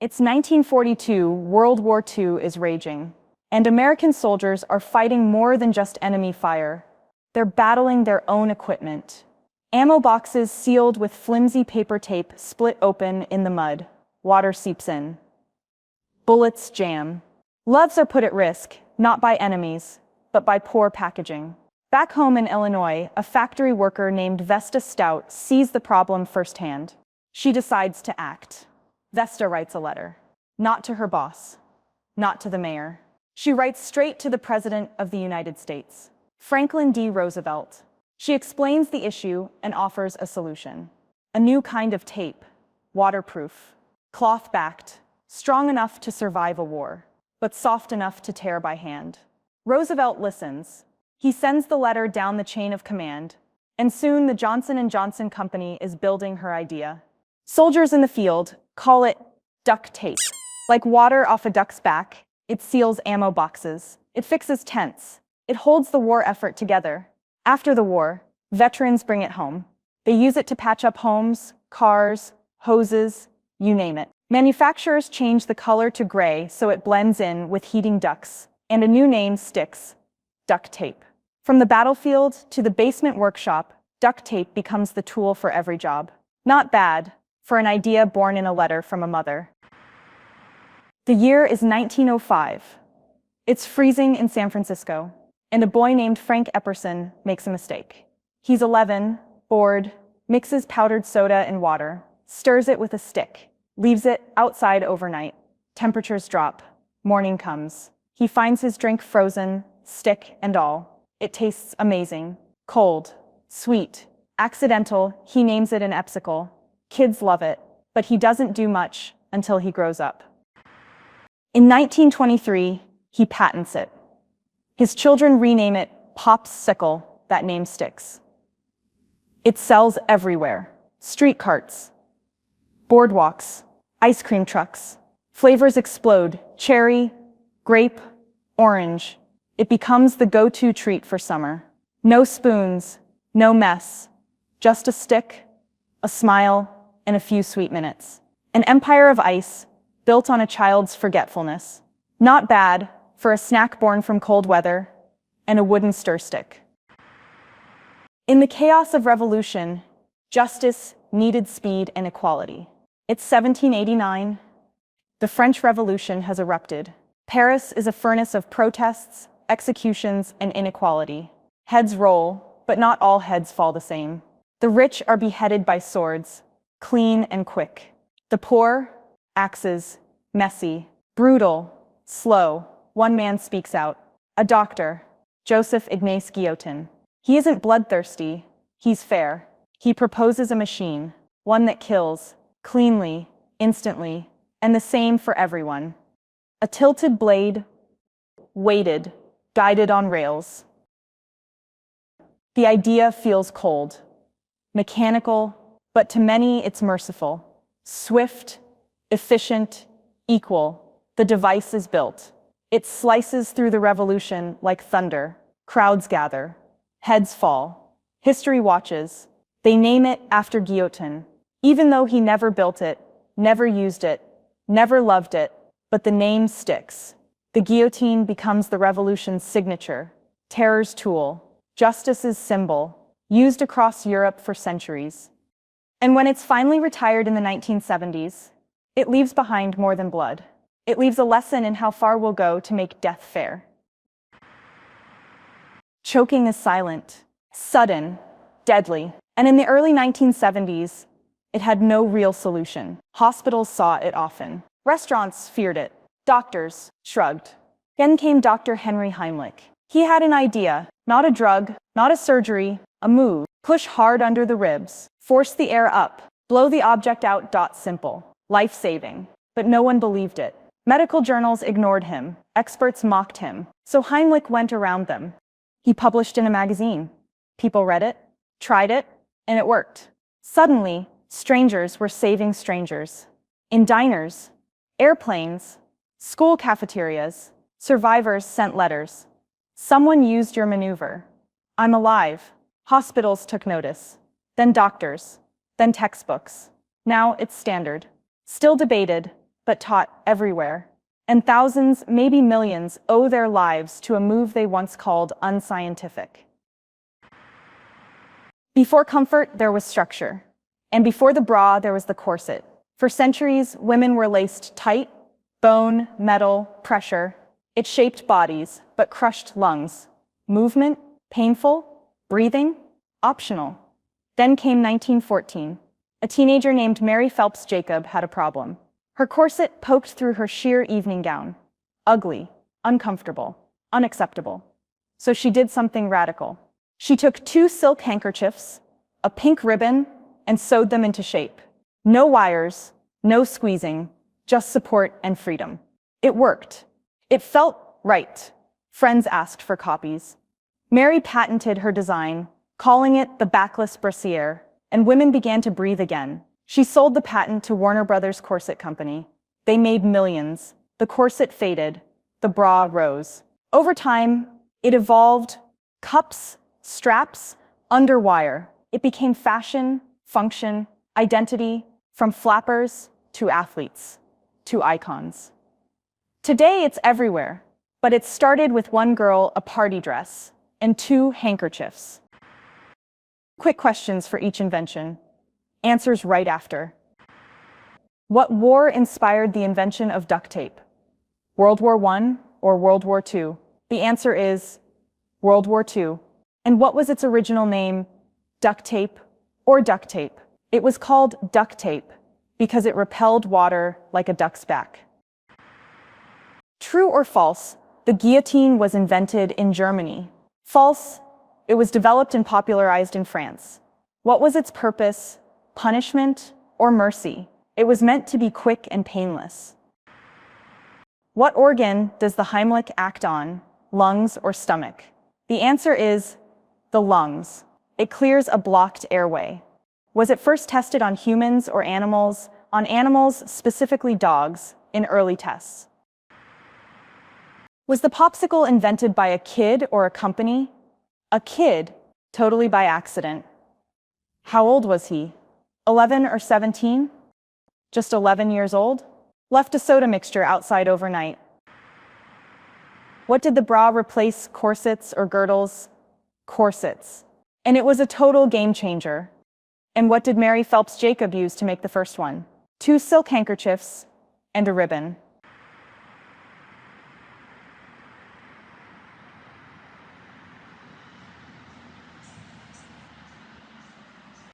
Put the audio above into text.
It's 1942, World War II is raging, and American soldiers are fighting more than just enemy fire. They're battling their own equipment. Ammo boxes sealed with flimsy paper tape split open in the mud. Water seeps in. Bullets jam. Lives are put at risk, not by enemies, but by poor packaging. Back home in Illinois, a factory worker named Vesta Stout sees the problem firsthand. She decides to act. Vesta writes a letter. Not to her boss. Not to the mayor. She writes straight to the President of the United States, Franklin D. Roosevelt. She explains the issue and offers a solution. A new kind of tape, waterproof, cloth-backed, strong enough to survive a war, but soft enough to tear by hand. Roosevelt listens. He sends the letter down the chain of command, and soon the Johnson & Johnson company is building her idea. Soldiers in the field call it duct tape. Like water off a duck's back, it seals ammo boxes. It fixes tents. It holds the war effort together. After the war, veterans bring it home. They use it to patch up homes, cars, hoses, you name it. Manufacturers change the color to gray so it blends in with heating ducts, and a new name sticks: duct tape. From the battlefield to the basement workshop, duct tape becomes the tool for every job. Not bad for an idea born in a letter from a mother. The year is 1905. It's freezing in San Francisco, and a boy named Frank Epperson makes a mistake. He's 11, bored, mixes powdered soda and water, stirs it with a stick, leaves it outside overnight. Temperatures drop. Morning comes. He finds his drink frozen, stick and all. It tastes amazing. Cold, sweet, accidental. He names it an Popsicle. Kids love it, but he doesn't do much until he grows up. In 1923, he patents it. His children rename it Popsicle. That name sticks. It sells everywhere. Street carts, boardwalks, ice cream trucks. Flavors explode: cherry, grape, orange. It becomes the go-to treat for summer. No spoons, no mess, just a stick, a smile, and a few sweet minutes. An empire of ice, built on a child's forgetfulness. Not bad for a snack born from cold weather and a wooden stir stick. In the chaos of revolution, justice needed speed and equality. It's 1789. The French Revolution has erupted. Paris is a furnace of protests, executions, and inequality. Heads roll, but not all heads fall the same. The rich are beheaded by swords, clean and quick. The poor, axes, messy, brutal, slow. One man speaks out. A doctor, Joseph Ignace Guillotine. He isn't bloodthirsty, he's fair. He proposes a machine, one that kills, cleanly, instantly, and the same for everyone. A tilted blade, weighted, guided on rails. The idea feels cold, mechanical, but to many it's merciful. Swift, efficient, equal, the device is built. It slices through the revolution like thunder. Crowds gather. Heads fall. History watches. They name it after Guillotine, even though he never built it, never used it, never loved it, but the name sticks. The guillotine becomes the revolution's signature, terror's tool, justice's symbol, used across Europe for centuries. And when it's finally retired in the 1970s, it leaves behind more than blood. It leaves a lesson in how far we'll go to make death fair. Choking is silent, sudden, deadly. And in the early 1970s, it had no real solution. Hospitals saw it often. Restaurants feared it. Doctors shrugged. Then came Dr. Henry Heimlich. He had an idea, not a drug, not a surgery, a move. Push hard under the ribs, force the air up, blow the object out. Simple, life-saving. But no one believed it. Medical journals ignored him. Experts mocked him. So Heimlich went around them. He published in a magazine. People read it, tried it, and it worked. Suddenly, strangers were saving strangers. In diners, airplanes, school cafeterias, survivors sent letters. Someone used your maneuver. I'm alive. Hospitals took notice. Then doctors. Then textbooks. Now it's standard. Still debated, but taught everywhere. And thousands, maybe millions, owe their lives to a move they once called unscientific. Before comfort, there was structure. And before the bra, there was the corset. For centuries, women were laced tight, bone, metal, pressure. It shaped bodies, but crushed lungs. Movement, painful. Breathing, optional. Then came 1914. A teenager named Mary Phelps Jacob had a problem. Her corset poked through her sheer evening gown. Ugly, uncomfortable, unacceptable. So she did something radical. She took 2 silk handkerchiefs, a pink ribbon, and sewed them into shape. No wires, no squeezing, just support and freedom. It worked. It felt right. Friends asked for copies. Mary patented her design, calling it the backless brassiere, and women began to breathe again. She sold the patent to Warner Brothers Corset Company. They made millions. The corset faded. The bra rose. Over time, it evolved. Cups, straps, underwire. It became fashion, function, identity, from flappers to athletes, to icons. Today, it's everywhere, but it started with one girl, a party dress, and 2 handkerchiefs. Quick questions for each invention. Answers right after. What war inspired the invention of duct tape? World War I or World War II? The answer is World War II. And what was its original name? Duct tape or duct tape? It was called duct tape because it repelled water like a duck's back. True or false? The guillotine was invented in Germany. False. It was developed and popularized in France. What was its purpose? Punishment or mercy? It was meant to be quick and painless. What organ does the Heimlich act on? Lungs or stomach? The answer is the lungs. It clears a blocked airway. Was it first tested on humans or animals? On animals, specifically dogs, in early tests. Was the popsicle invented by a kid or a company? A kid, totally by accident. How old was he? 11 or 17? Just 11 years old? Left a soda mixture outside overnight. What did the bra replace, corsets or girdles? Corsets. And it was a total game changer. And what did Mary Phelps Jacob use to make the first one? 2 silk handkerchiefs and a ribbon.